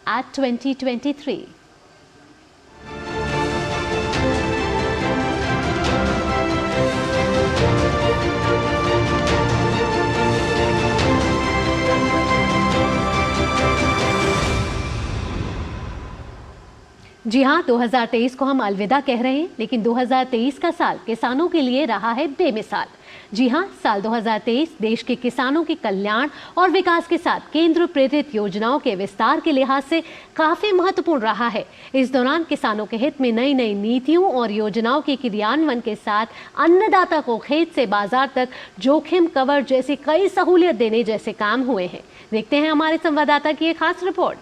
at 2023. जी हाँ, 2023 को हम अलविदा कह रहे हैं, लेकिन 2023 का साल किसानों के लिए रहा है बेमिसाल। जी हाँ, साल 2023 देश के किसानों के कल्याण और विकास के साथ केंद्र प्रेरित योजनाओं के विस्तार के लिहाज से काफी महत्वपूर्ण रहा है। इस दौरान किसानों के हित में नई नई नीतियों और योजनाओं के क्रियान्वयन के साथ अन्नदाता को खेत से बाजार तक जोखिम कवर जैसी कई सहूलियत देने जैसे काम हुए हैं। देखते हैं हमारे संवाददाता की एक खास रिपोर्ट।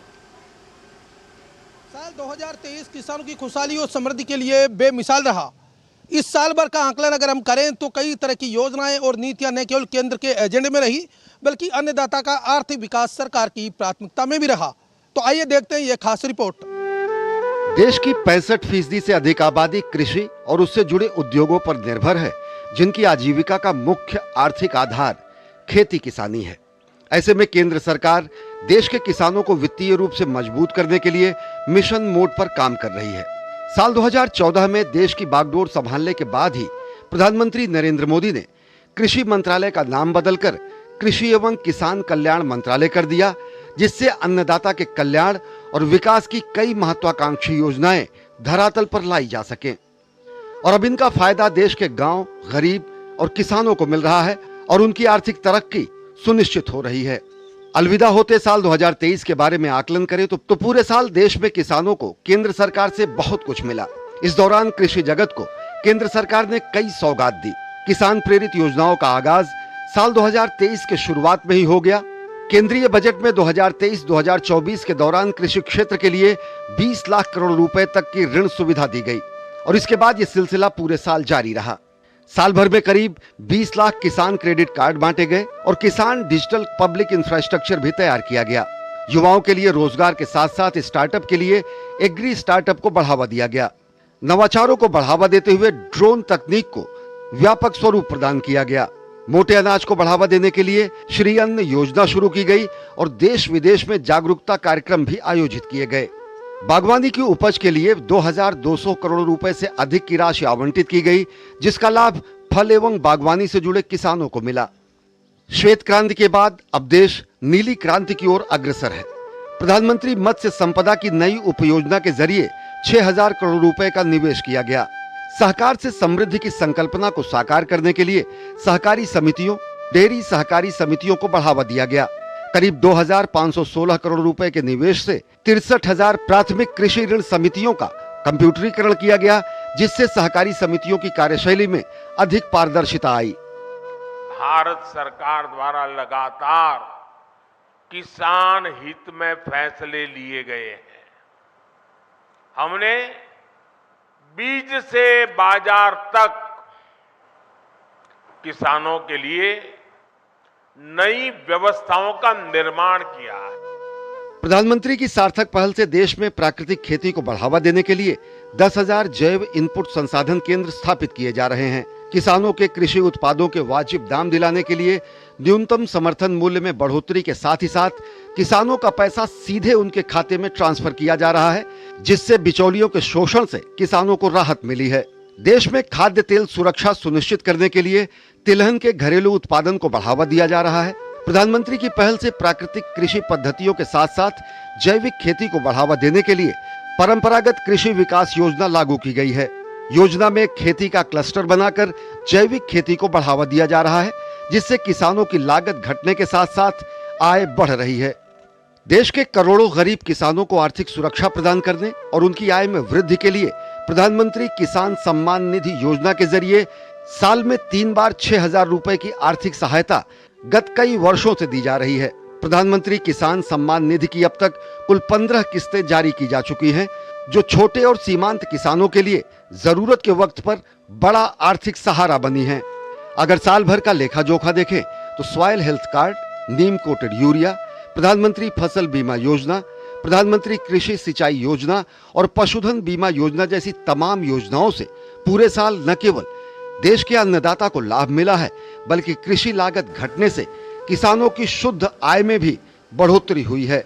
साल 2023 किसानों की खुशहाली और समृद्धि के लिए बेमिसाल रहा। इस साल भर का आंकलन अगर हम करें तो कई तरह की योजनाएं और नीतियां न केवल केंद्र के एजेंडे में रही, बल्कि अन्नदाता का आर्थिक विकास सरकार की प्राथमिकता में भी रहा। तो आइए देखते हैं ये खास रिपोर्ट। देश की 65% से अधिक आबादी कृषि और उससे जुड़े उद्योगों पर निर्भर है, जिनकी आजीविका का मुख्य आर्थिक आधार खेती किसानी है। ऐसे में केंद्र सरकार देश के किसानों को वित्तीय रूप से मजबूत करने के लिए मिशन मोड पर काम कर रही है। साल 2014 में देश की बागडोर संभालने के बाद ही प्रधानमंत्री नरेंद्र मोदी ने कृषि मंत्रालय का नाम बदलकर कृषि एवं किसान कल्याण मंत्रालय कर दिया, जिससे अन्नदाता के कल्याण और विकास की कई महत्वाकांक्षी योजनाएं धरातल पर लाई जा सकें। और अब इनका फायदा देश के गांव, गरीब और किसानों को मिल रहा है और उनकी आर्थिक तरक्की सुनिश्चित हो रही है। अलविदा होते साल 2023 के बारे में आकलन करें तो पूरे साल देश में किसानों को केंद्र सरकार से बहुत कुछ मिला। इस दौरान कृषि जगत को केंद्र सरकार ने कई सौगात दी। किसान प्रेरित योजनाओं का आगाज साल 2023 के शुरुआत में ही हो गया। केंद्रीय बजट में 2023-2024 के दौरान कृषि क्षेत्र के लिए 20 लाख करोड़ रुपए तक की ऋण सुविधा दी गई और इसके बाद ये सिलसिला पूरे साल जारी रहा। साल भर में करीब 20 लाख किसान क्रेडिट कार्ड बांटे गए और किसान डिजिटल पब्लिक इंफ्रास्ट्रक्चर भी तैयार किया गया। युवाओं के लिए रोजगार के साथ साथ स्टार्टअप के लिए एग्री स्टार्टअप को बढ़ावा दिया गया। नवाचारों को बढ़ावा देते हुए ड्रोन तकनीक को व्यापक स्वरूप प्रदान किया गया। मोटे अनाज को बढ़ावा देने के लिए श्री अन्न योजना शुरू की गई और देश विदेश में जागरूकता कार्यक्रम भी आयोजित किए गए। बागवानी की उपज के लिए 2200 करोड़ रुपए से अधिक की राशि आवंटित की गई, जिसका लाभ फल एवं बागवानी से जुड़े किसानों को मिला। श्वेत क्रांति के बाद अब देश नीली क्रांति की ओर अग्रसर है। प्रधानमंत्री मत्स्य संपदा की नई उपयोजना के जरिए 6000 करोड़ रुपए का निवेश किया गया। सहकार से समृद्धि की संकल्पना को साकार करने के लिए सहकारी समितियों, डेयरी सहकारी समितियों को बढ़ावा दिया गया। करीब 2516 करोड़ रुपए के निवेश से 63,000 प्राथमिक कृषि ऋण समितियों का कंप्यूटरीकरण किया गया, जिससे सहकारी समितियों की कार्यशैली में अधिक पारदर्शिता आई। भारत सरकार द्वारा लगातार किसान हित में फैसले लिए गए हैं। हमने बीज से बाजार तक किसानों के लिए नई व्यवस्थाओं का निर्माण किया है। प्रधानमंत्री की सार्थक पहल से देश में प्राकृतिक खेती को बढ़ावा देने के लिए 10,000 जैव इनपुट संसाधन केंद्र स्थापित किए जा रहे हैं। किसानों के कृषि उत्पादों के वाजिब दाम दिलाने के लिए न्यूनतम समर्थन मूल्य में बढ़ोतरी के साथ ही साथ किसानों का पैसा सीधे उनके खाते में ट्रांसफर किया जा रहा है, जिससे बिचौलियों के शोषण से किसानों को राहत मिली है। देश में खाद्य तेल सुरक्षा सुनिश्चित करने के लिए तिलहन के घरेलू उत्पादन को बढ़ावा दिया जा रहा है। प्रधानमंत्री की पहल से प्राकृतिक कृषि पद्धतियों के साथ साथ जैविक खेती को बढ़ावा देने के लिए परंपरागत कृषि विकास योजना लागू की गई है। योजना में खेती का क्लस्टर बनाकर जैविक खेती को बढ़ावा दिया जा रहा है, जिससे किसानों की लागत घटने के साथ साथ आय बढ़ रही है। देश के करोड़ों गरीब किसानों को आर्थिक सुरक्षा प्रदान करने और उनकी आय में वृद्धि के लिए प्रधानमंत्री किसान सम्मान निधि योजना के जरिए साल में 3 बार 6,000 रुपए की आर्थिक सहायता गत कई वर्षों से दी जा रही है। प्रधानमंत्री किसान सम्मान निधि की अब तक कुल 15 किस्तें जारी की जा चुकी हैं, जो छोटे और सीमांत किसानों के लिए जरूरत के वक्त पर बड़ा आर्थिक सहारा बनी हैं। अगर साल भर का लेखा जोखा देखें तो सॉइल हेल्थ कार्ड, नीम कोटेड यूरिया, प्रधानमंत्री फसल बीमा योजना, प्रधानमंत्री कृषि सिंचाई योजना और पशुधन बीमा योजना जैसी तमाम योजनाओं से पूरे साल न केवल देश के अन्नदाता को लाभ मिला है, बल्कि कृषि लागत घटने से किसानों की शुद्ध आय में भी बढ़ोतरी हुई है।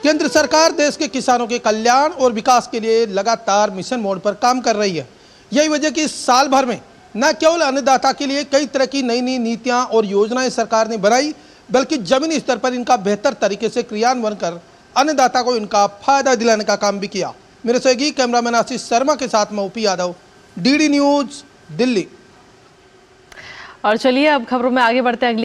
केंद्र सरकार देश के किसानों के कल्याण और विकास के लिए लगातार मिशन मोड पर काम कर रही है। यही वजह कि इस साल भर में न केवल अन्नदाता के लिए कई तरह की नई नई नीतियां और योजनाएं सरकार ने बनाई, बल्कि जमीनी स्तर पर इनका बेहतर तरीके से क्रियान्वयन कर अन्नदाता को इनका फायदा दिलाने का काम भी किया। मेरे सहयोगी कैमरामैन आशीष शर्मा के साथ मैं OP Yadav, DD news, Delhi. और चलिए अब खबरों में आगे बढ़ते हैं।